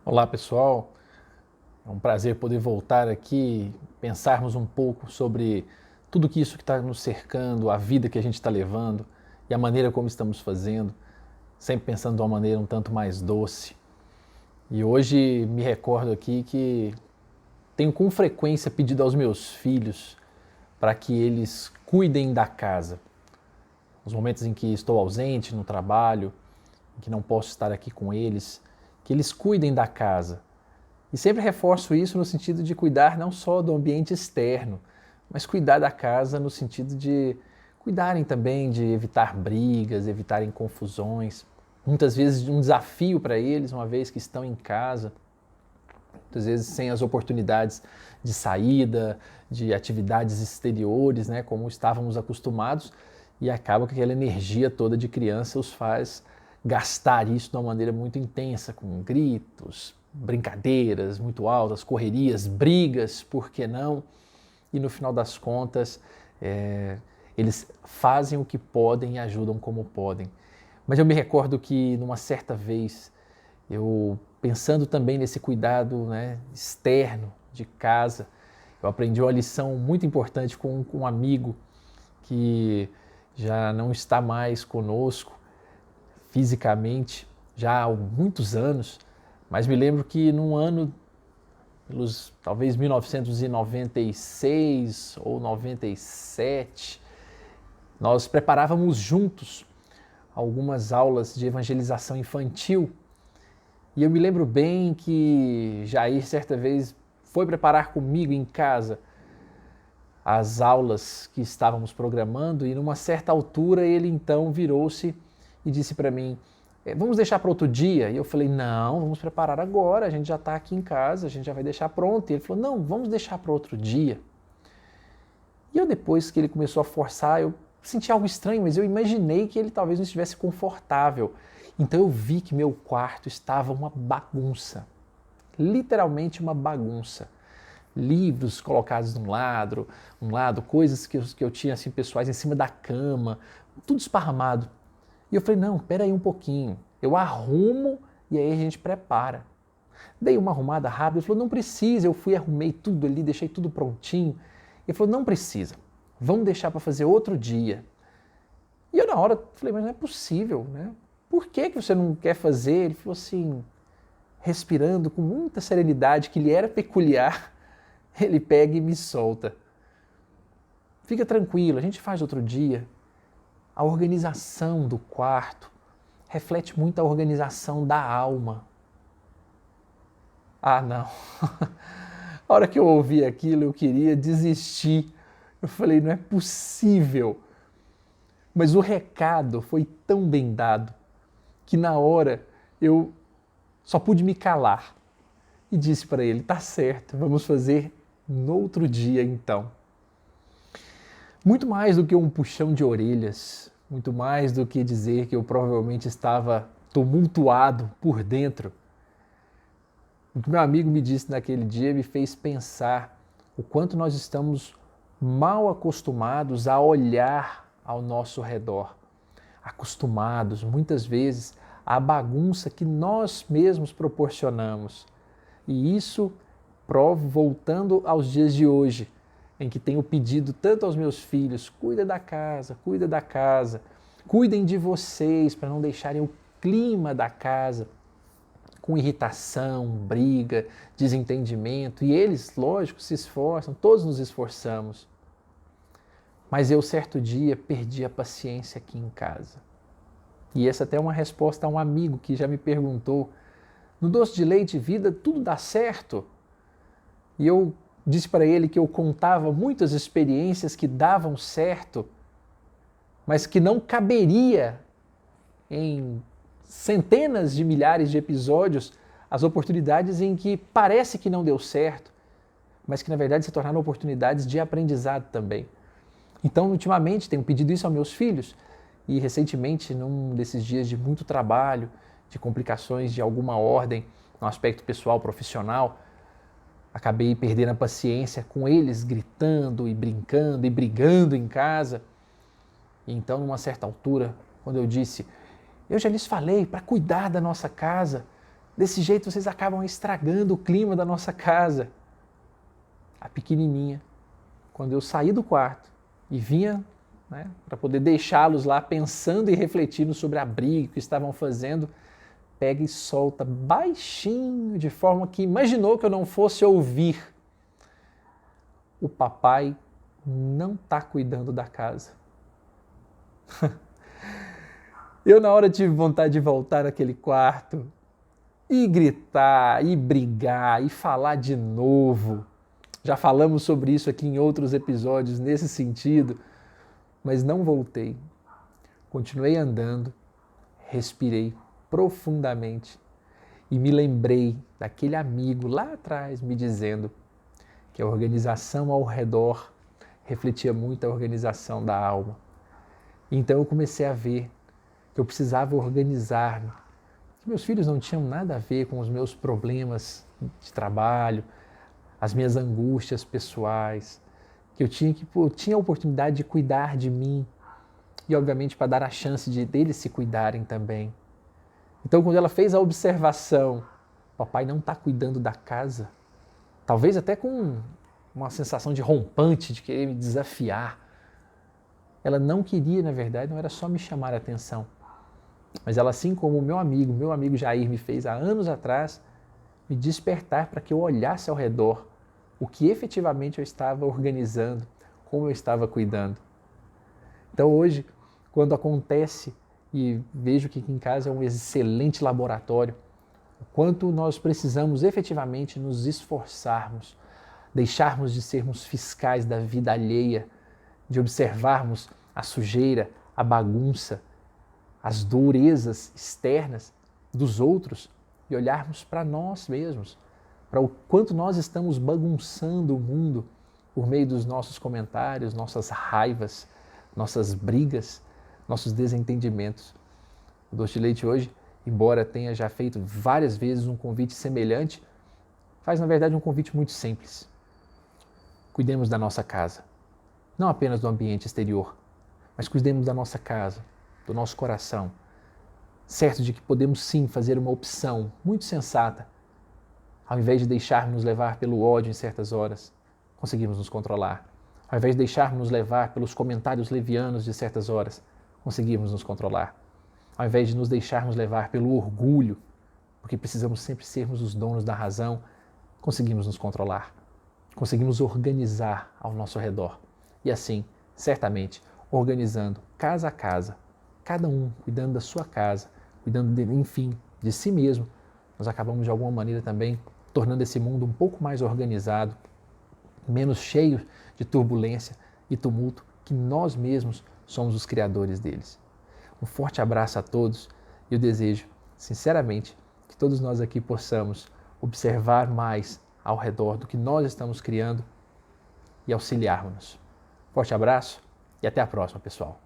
Olá pessoal, é um prazer poder voltar aqui, pensarmos um pouco sobre tudo que isso que está nos cercando, a vida que a gente está levando e a maneira como estamos fazendo, sempre pensando de uma maneira um tanto mais doce. E hoje me recordo aqui que tenho com frequência pedido aos meus filhos para que eles cuidem da casa. Nos momentos em que estou ausente no trabalho, em que não posso estar aqui com eles, que eles cuidem da casa. E sempre reforço isso no sentido de cuidar não só do ambiente externo, mas cuidar da casa no sentido de cuidarem também de evitar brigas, evitarem confusões. Muitas vezes um desafio para eles, uma vez que estão em casa, muitas vezes sem as oportunidades de saída, de atividades exteriores, né, como estávamos acostumados, e acaba que aquela energia toda de criança os faz gastar isso de uma maneira muito intensa, com gritos, brincadeiras muito altas, correrias, brigas, por que não? E no final das contas, eles fazem o que podem e ajudam como podem. Mas eu me recordo que numa certa vez, eu pensando também nesse cuidado, né, externo de casa, eu aprendi uma lição muito importante com um amigo que já não está mais conosco fisicamente, já há muitos anos, mas me lembro que num ano, pelos talvez 1996 ou 97, nós preparávamos juntos algumas aulas de evangelização infantil. E eu me lembro bem que Jair, certa vez, foi preparar comigo em casa as aulas que estávamos programando e numa certa altura ele então virou-se e disse para mim, vamos deixar para outro dia? E eu falei, não, vamos preparar agora, a gente já está aqui em casa, a gente já vai deixar pronto. E ele falou, não, vamos deixar para outro dia. E eu depois que ele começou a forçar, eu senti algo estranho, mas eu imaginei que ele talvez não estivesse confortável. Então eu vi que meu quarto estava uma bagunça, literalmente uma bagunça. Livros colocados de um lado, coisas que eu tinha assim pessoais em cima da cama, tudo esparramado. E eu falei, não, espera aí um pouquinho, eu arrumo e aí a gente prepara. Dei uma arrumada rápida, ele falou, não precisa, eu fui, arrumei tudo ali, deixei tudo prontinho. Ele falou, não precisa, vamos deixar para fazer outro dia. E eu na hora falei, mas não é possível, né? Por que você não quer fazer? Ele falou assim, respirando com muita serenidade, que lhe era peculiar, ele pega e me solta. Fica tranquilo, a gente faz outro dia. A organização do quarto reflete muito a organização da alma. Ah, não. A hora que eu ouvi aquilo, eu queria desistir. Eu falei, não é possível. Mas o recado foi tão bem dado que na hora eu só pude me calar. E disse para ele, tá certo, vamos fazer no outro dia então. Muito mais do que um puxão de orelhas, muito mais do que dizer que eu provavelmente estava tumultuado por dentro. O que meu amigo me disse naquele dia me fez pensar o quanto nós estamos mal acostumados a olhar ao nosso redor, acostumados muitas vezes à bagunça que nós mesmos proporcionamos. E isso voltando aos dias de hoje, em que tenho pedido tanto aos meus filhos, cuida da casa, cuidem de vocês para não deixarem o clima da casa com irritação, briga, desentendimento. E eles, lógico, se esforçam, todos nos esforçamos. Mas eu, certo dia, perdi a paciência aqui em casa. E essa até é uma resposta a um amigo que já me perguntou, no doce de leite vida tudo dá certo? E eu disse para ele que eu contava muitas experiências que davam certo, mas que não caberia em centenas de milhares de episódios as oportunidades em que parece que não deu certo, mas que na verdade se tornaram oportunidades de aprendizado também. Então, ultimamente, tenho pedido isso aos meus filhos e recentemente, num desses dias de muito trabalho, de complicações de alguma ordem, no aspecto pessoal, profissional, acabei perdendo a paciência com eles gritando e brincando e brigando em casa. E então, numa certa altura, quando eu disse, eu já lhes falei para cuidar da nossa casa, Desse jeito vocês acabam estragando o clima da nossa casa. A pequenininha, quando eu saí do quarto e vinha, né, para poder deixá-los lá pensando e refletindo sobre a briga que estavam fazendo, pega e solta baixinho, de forma que imaginou que eu não fosse ouvir. O papai não está cuidando da casa. Eu, na hora, tive vontade de voltar naquele quarto e gritar, e brigar, e falar de novo. Já falamos sobre isso aqui em outros episódios nesse sentido, mas não voltei. Continuei andando, respirei profundamente e me lembrei daquele amigo lá atrás me dizendo que a organização ao redor refletia muito a organização da alma. Então eu comecei a ver que eu precisava organizar-me, que meus filhos não tinham nada a ver com os meus problemas de trabalho, as minhas angústias pessoais, que eu tinha a oportunidade de cuidar de mim e, obviamente, para dar a chance deles se cuidarem também. Então, quando ela fez a observação, papai não está cuidando da casa, talvez até com uma sensação de rompante, de querer me desafiar, ela não queria, na verdade, não era só me chamar a atenção, mas ela, assim como o meu amigo Jair me fez há anos atrás, me despertar para que eu olhasse ao redor o que efetivamente eu estava organizando, como eu estava cuidando. Então hoje, quando acontece e vejo que aqui em casa é um excelente laboratório, o quanto nós precisamos efetivamente nos esforçarmos, deixarmos de sermos fiscais da vida alheia, de observarmos a sujeira, a bagunça, as durezas externas dos outros e olharmos para nós mesmos, para o quanto nós estamos bagunçando o mundo por meio dos nossos comentários, nossas raivas, nossas brigas, nossos desentendimentos. O Doce de Leite hoje, embora tenha já feito várias vezes um convite semelhante, faz na verdade um convite muito simples. Cuidemos da nossa casa, não apenas do ambiente exterior, mas cuidemos da nossa casa, do nosso coração, certo de que podemos sim fazer uma opção muito sensata. Ao invés de deixarmos nos levar pelo ódio em certas horas, conseguimos nos controlar. Ao invés de deixarmos nos levar pelos comentários levianos de certas horas, conseguimos nos controlar. Ao invés de nos deixarmos levar pelo orgulho, porque precisamos sempre sermos os donos da razão, conseguimos nos controlar. Conseguimos organizar ao nosso redor. E assim, certamente, organizando casa a casa, cada um cuidando da sua casa, cuidando, enfim, de si mesmo, nós acabamos de alguma maneira também tornando esse mundo um pouco mais organizado, menos cheio de turbulência e tumulto, que nós mesmos somos os criadores deles. Um forte abraço a todos e eu desejo, sinceramente, que todos nós aqui possamos observar mais ao redor do que nós estamos criando e auxiliarmos-nos. Forte abraço e até a próxima, pessoal.